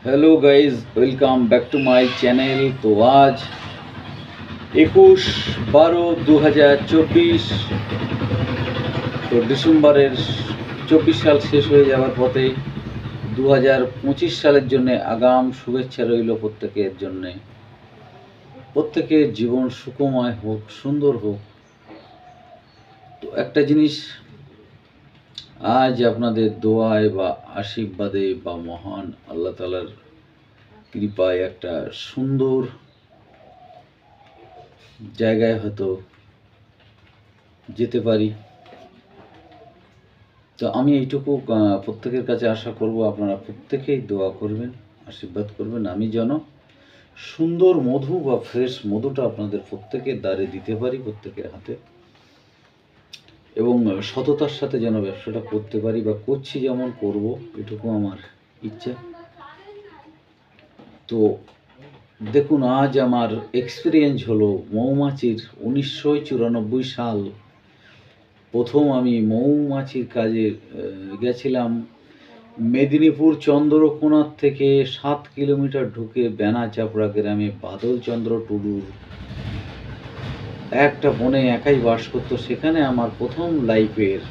Hello guys, welcome back to my channel. तो आज 21/12/2024 তো ডিসেম্বরের 24 সাল শেষ হয়ে যাওয়ার পথে 2025 সালের জন্য আগাম শুভেচ্ছা রইল প্রত্যেকের জন্যে। প্রত্যেকের জীবন সুখময় হোক, সুন্দর হোক। তো একটা জিনিস, আজ আপনাদের দোয়ায় বা আশীর্বাদে বা মহান আল্লাহ তাআলার কৃপায় একটা সুন্দর জায়গায় হয়তো যেতে পারি। তো আমি এইটুকু প্রত্যেকের কাছে আশা করব, আপনারা প্রত্যেকেই দোয়া করবেন, আশীর্বাদ করবেন, আমি যেন সুন্দর মধু বা ফ্রেশ মধুটা আপনাদের প্রত্যেকের দ্বারে দিতে পারি, প্রত্যেকের হাতে, এবং সততার সাথে যেন ব্যবসাটা করতে পারি বা করছি, যেমন করব, এটুকু আমার ইচ্ছা। তো দেখুন, আজ আমার এক্সপিরিয়েন্স হলো মৌমাছির। 1994 সাল প্রথম আমি মৌমাছির কাজে গেছিলাম। মেদিনীপুর চন্দ্রকোনার থেকে 7 কিলোমিটার ঢুকে বেনাচাপড়া গ্রামে বাদলচন্দ্র টুডুর একটা বনে একাই বাস করতো। সেখানে আমার প্রথম লাইফের,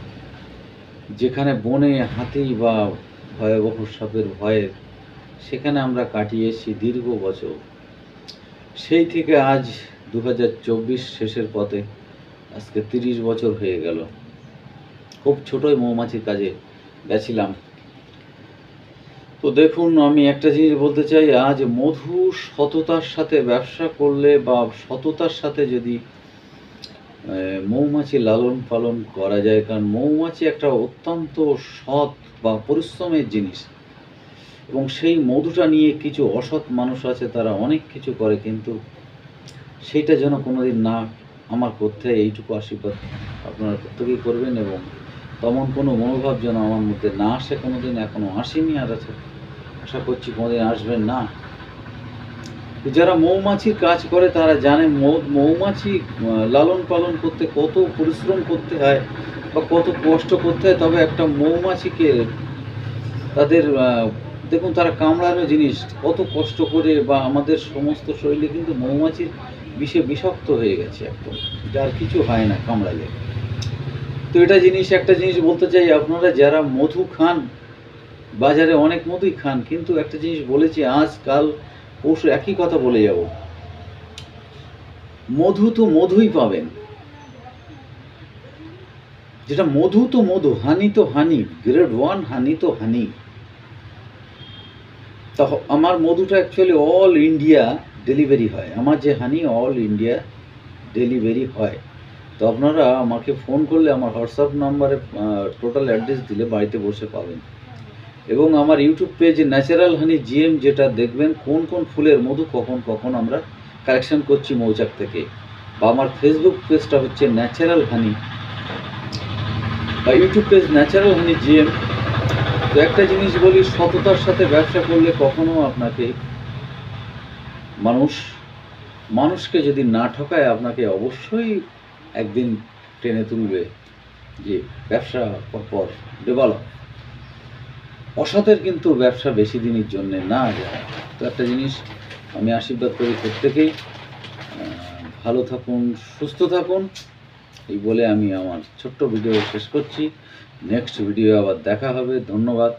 যেখানে বনে হাতি বা ভয়াবহ সাপের ভয়ের, সেখানে আমরা কাটিয়েছি দীর্ঘ বছর। সেই থেকে আজ 2024 শেষের পথে, আজকে 30 বছর হয়ে গেল। খুব ছোটোই মৌমাছির কাজে গেছিলাম। তো দেখুন, আমি একটা জিনিস বলতে চাই, আজ মধু সততার সাথে ব্যবসা করলে বা সততার সাথে যদি মৌমাছি লালন পালন করা যায়, কারণ মৌমাছি একটা অত্যন্ত সৎ বা পরিশ্রমের জিনিস, এবং সেই মধুটা নিয়ে কিছু অসৎ মানুষ আছে, তারা অনেক কিছু করে, কিন্তু সেইটা যেন কোনোদিন না আমার করতে হয়, এইটুকু আশীর্বাদ আপনারা প্রত্যেকেই করবেন। এবং তেমন কোনো মনোভাব যেন আমার মধ্যে না আসে, কোনোদিন এখনও আসেনি, আর আছে, আশা করছি কোনোদিন আসবেন না। যারা মৌমাছির কাজ করে তারা জানে মৌমাছি লালন পালন করতে কত পরিশ্রম করতে হয় বা কত কষ্ট করতে হয়। তবে একটা মৌমাছিকে তাদের দেখুন, তারা কামড়ানো জিনিস কত কষ্ট করে, বা আমাদের সমস্ত শরীরে কিন্তু মৌমাছির বিষে বিষাক্ত হয়ে গেছে একদম, যার কিছু হয় না কামড়ালে। তো একটা জিনিস বলতে চাই, আপনারা যারা মধু খান, বাজারে অনেক মধুই খান, কিন্তু একটা জিনিস বলেছি, আজকাল পরশু একই কথা বলে যাব, মধু তো মধুই পাবেন, যেটা মধু তো মধু, হানি তো হানি, গ্রেড 1 হানি তো হানি। তা আমার মধুটা অ্যাকচুয়ালি অল ইন্ডিয়া ডেলিভারি হয়, আমার যে হানি অল ইন্ডিয়া ডেলিভারি হয়। তো আপনারা আমাকে ফোন করলে আমার হোয়াটসঅ্যাপ নাম্বারে টোটাল অ্যাড্রেস দিলে বাড়িতে বসে পাবেন। এবং আমার ইউটিউব পেজে ন্যাচারাল হানি জিএম, যেটা দেখবেন কোন কোন ফুলের মধু কখন কখন আমরা কালেকশন করছি মৌচাক থেকে। বা আমার ফেসবুক পেজটা হচ্ছে ন্যাচারাল হানি, বা ইউটিউব পেজ ন্যাচারাল হানি জিএম। তো একটা জিনিস বলি, সততার সাথে ব্যবসা করলে কখনো আপনাকে মানুষকে যদি না ঠকায়, আপনাকে অবশ্যই একদিন টেনে তুলবে যে ব্যবসা পর ডেভেলপ। অসতের কিন্তু ব্যবসা বেশি দিনের জন্যে না যায়। তো একটা জিনিস আমি আশীর্বাদ করি, প্রত্যেকেই ভালো থাকুন, সুস্থ থাকুন, এই বলে আমি আমার ছোট্ট ভিডিও শেষ করছি। নেক্সট ভিডিও আবার দেখা হবে। ধন্যবাদ।